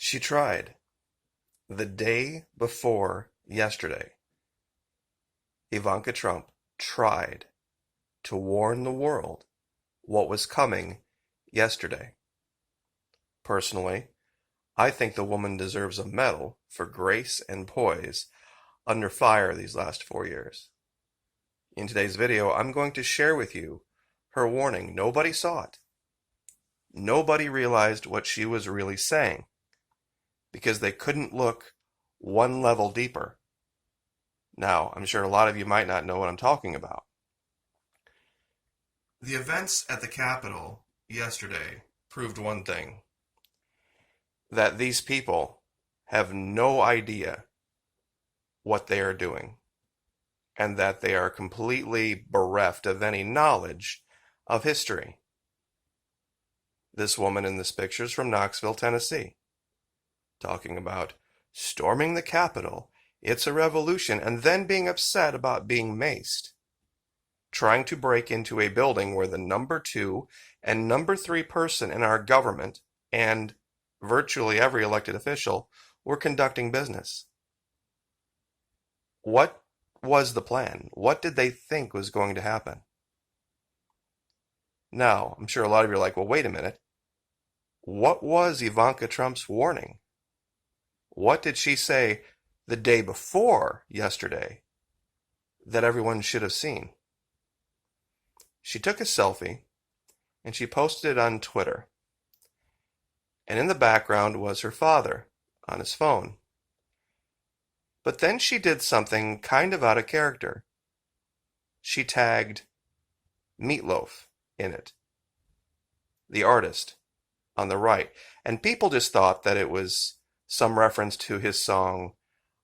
She tried. The day before yesterday, Ivanka Trump tried to warn the world what was coming yesterday. Personally, I think the woman deserves a medal for grace and poise under fire these last 4 years. In today's video, I'm going to share with you her warning. Nobody saw it. Nobody realized what she was really saying because they couldn't look one level deeper. Now, I'm sure a lot of you might not know what I'm talking about. The events at the Capitol yesterday proved one thing, that these people have no idea what they are doing, and that they are completely bereft of any knowledge of history. This woman in this picture is from Knoxville, Tennessee, talking about storming the Capitol, it's a revolution, and then being upset about being maced, trying to break into a building where the number 2 and number 3 person in our government and virtually every elected official were conducting business. What was the plan? What did they think was going to happen? Now, I'm sure a lot of you are like, well, wait a minute. What was Ivanka Trump's warning? What did she say the day before yesterday that everyone should have seen? She took a selfie and she posted it on Twitter. And in the background was her father on his phone. But then she did something kind of out of character. She tagged Meat Loaf in it, the artist, on the right. And people just thought that it was some reference to his song,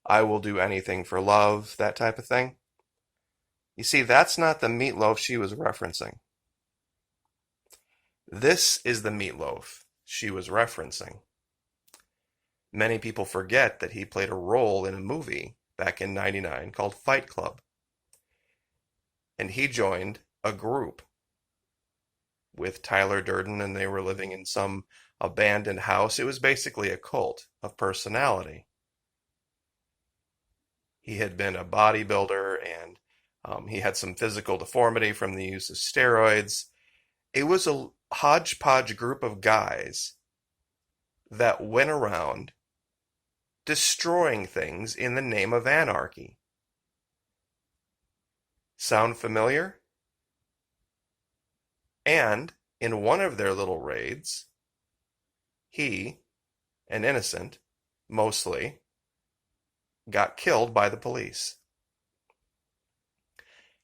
I Will Do Anything for Love, that type of thing. You see, that's not the Meat Loaf she was referencing. This is the Meat Loaf she was referencing. Many people forget that he played a role in a movie back in '99 called Fight Club. And he joined a group with Tyler Durden, and they were living in some abandoned house. It was basically a cult of personality. He had been a bodybuilder, and he had some physical deformity from the use of steroids. It was a hodgepodge group of guys that went around destroying things in the name of anarchy. Sound familiar? And in one of their little raids, he, an innocent, mostly, got killed by the police.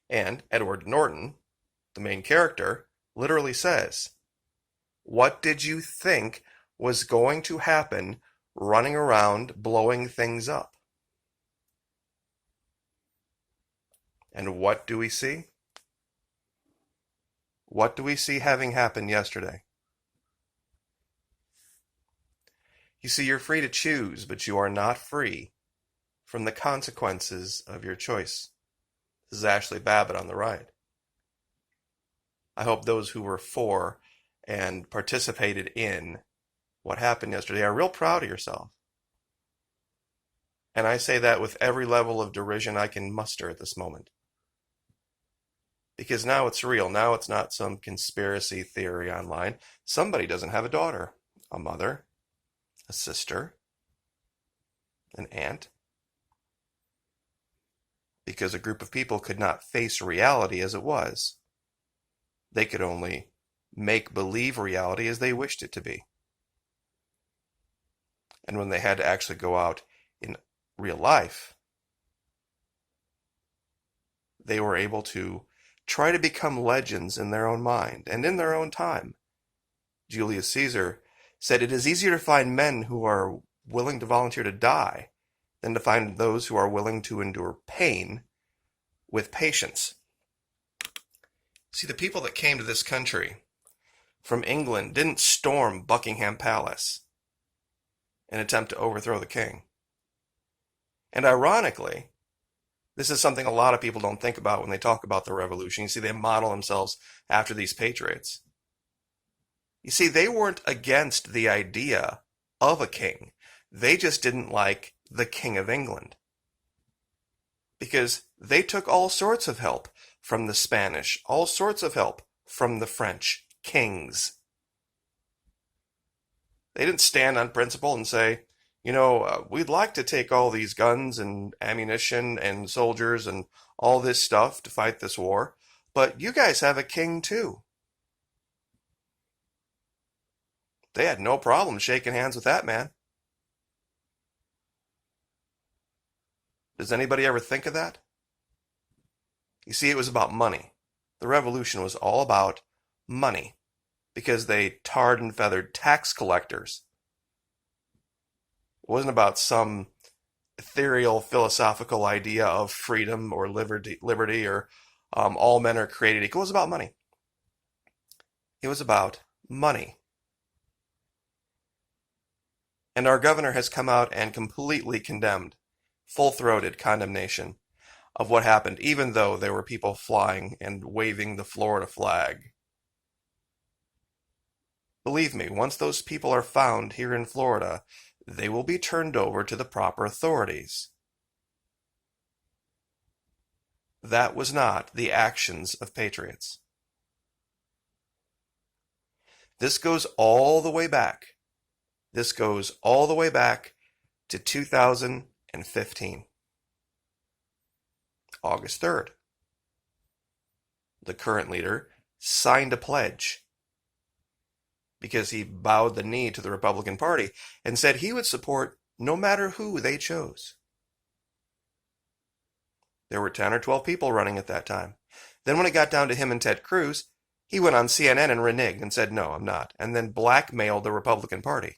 And Edward Norton, the main character, literally says, "What did you think was going to happen running around blowing things up?" And what do we see? What do we see having happened yesterday? You see, you're free to choose, but you are not free from the consequences of your choice. This is Ashley Babbitt on the right. I hope those who were for and participated in what happened yesterday are real proud of yourself. And I say that with every level of derision I can muster at this moment. Because now it's real. Now it's not some conspiracy theory online. Somebody doesn't have a daughter, a mother, a sister, an aunt. Because a group of people could not face reality as it was. They could only make believe reality as they wished it to be. And when they had to actually go out in real life, they were able to try to become legends in their own mind and in their own time. Julius Caesar said, "It is easier to find men who are willing to volunteer to die than to find those who are willing to endure pain with patience." See, the people that came to this country from England didn't storm Buckingham Palace and attempt to overthrow the king. And ironically, this is something a lot of people don't think about when they talk about the revolution. You see, they model themselves after these patriots. You see, they weren't against the idea of a king. They just didn't like the King of England because they took all sorts of help from the Spanish, all sorts of help from the French kings. They didn't stand on principle and say, we'd like to take all these guns and ammunition and soldiers and all this stuff to fight this war, but you guys have a king too. They had no problem shaking hands with that man. Does anybody ever think of that? You see, it was about money. The revolution was all about money because they tarred and feathered tax collectors. It wasn't about some ethereal philosophical idea of freedom or liberty or all men are created equal. It was about money. It was about money. And our governor has come out and completely condemned, full-throated condemnation of what happened, even though there were people flying and waving the Florida flag. Believe me, once those people are found here in Florida, they will be turned over to the proper authorities. That was not the actions of patriots. This goes all the way back. This goes all the way back to 2015. August 3rd. The current leader signed a pledge because he bowed the knee to the Republican Party and said he would support no matter who they chose. There were 10 or 12 people running at that time. Then when it got down to him and Ted Cruz, he went on CNN and reneged and said, no, I'm not. And then blackmailed the Republican Party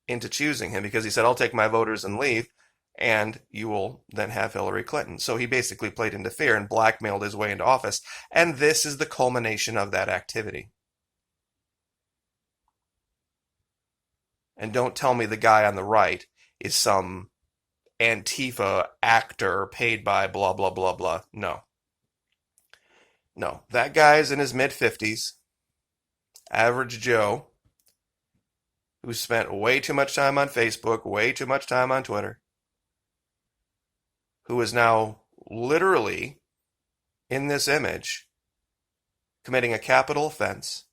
into choosing him because he said, I'll take my voters and leave, and you will then have Hillary Clinton. So he basically played into fear and blackmailed his way into office. And this is the culmination of that activity. And don't tell me the guy on the right is some Antifa actor paid by blah, blah, blah, blah. No. No, that guy's in his mid-50s, average Joe, who spent way too much time on Facebook, way too much time on Twitter, who is now literally in this image committing a capital offense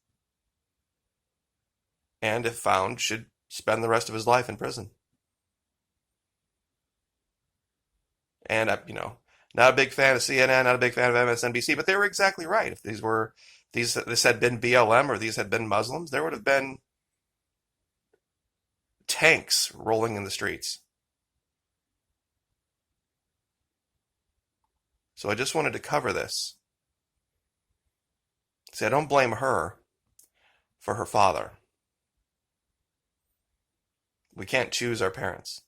and, if found, should spend the rest of his life in prison. And, not a big fan of CNN, not a big fan of MSNBC, but they were exactly right. If this had been BLM or these had been Muslims, there would have been tanks rolling in the streets. So I just wanted to cover this. See, I don't blame her for her father. We can't choose our parents.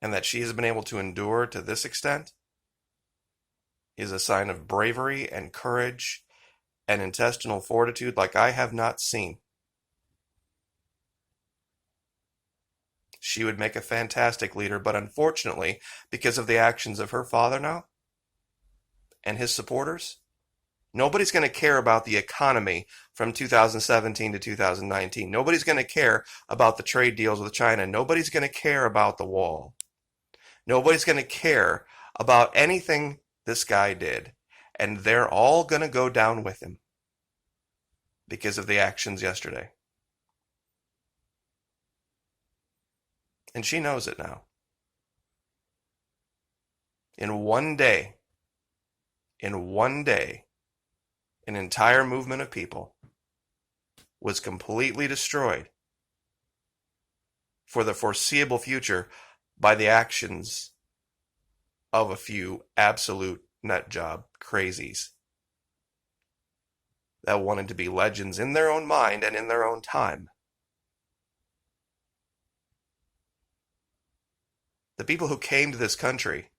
And that she has been able to endure to this extent is a sign of bravery and courage and intestinal fortitude like I have not seen. She would make a fantastic leader, but unfortunately, because of the actions of her father now and his supporters, nobody's going to care about the economy from 2017 to 2019. Nobody's going to care about the trade deals with China. Nobody's going to care about the wall. Nobody's going to care about anything this guy did. And they're all going to go down with him because of the actions yesterday. And she knows it now. In one day, an entire movement of people was completely destroyed for the foreseeable future by the actions of a few absolute nut job crazies that wanted to be legends in their own mind and in their own time. The people who came to this country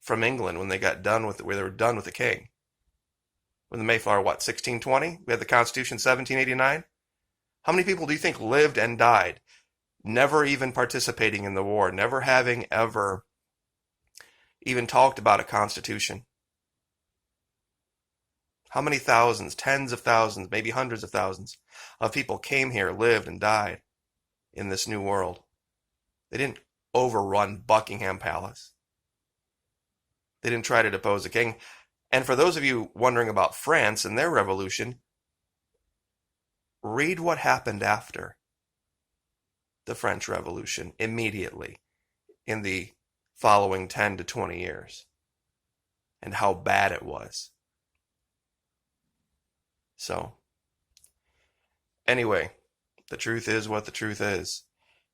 from England when they got done with where they were done with the king. When the Mayflower, 1620? We had the Constitution, 1789. How many people do you think lived and died, never even participating in the war, never having ever even talked about a constitution? How many thousands, tens of thousands, maybe hundreds of thousands of people came here, lived, and died in this new world? They didn't overrun Buckingham Palace. They didn't try to depose a king. And for those of you wondering about France and their revolution, read what happened after the French Revolution immediately in the following 10 to 20 years and how bad it was. So, anyway, the truth is what the truth is.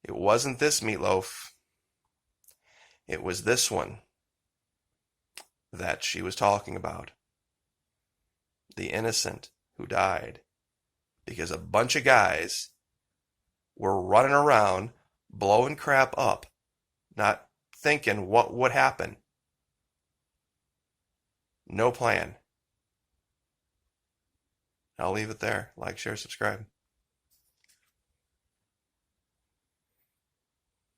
It wasn't this Meat Loaf. It was this one that she was talking about. The innocent who died because a bunch of guys were running around blowing crap up, not thinking what would happen. No plan. I'll leave it there. Like, share, subscribe.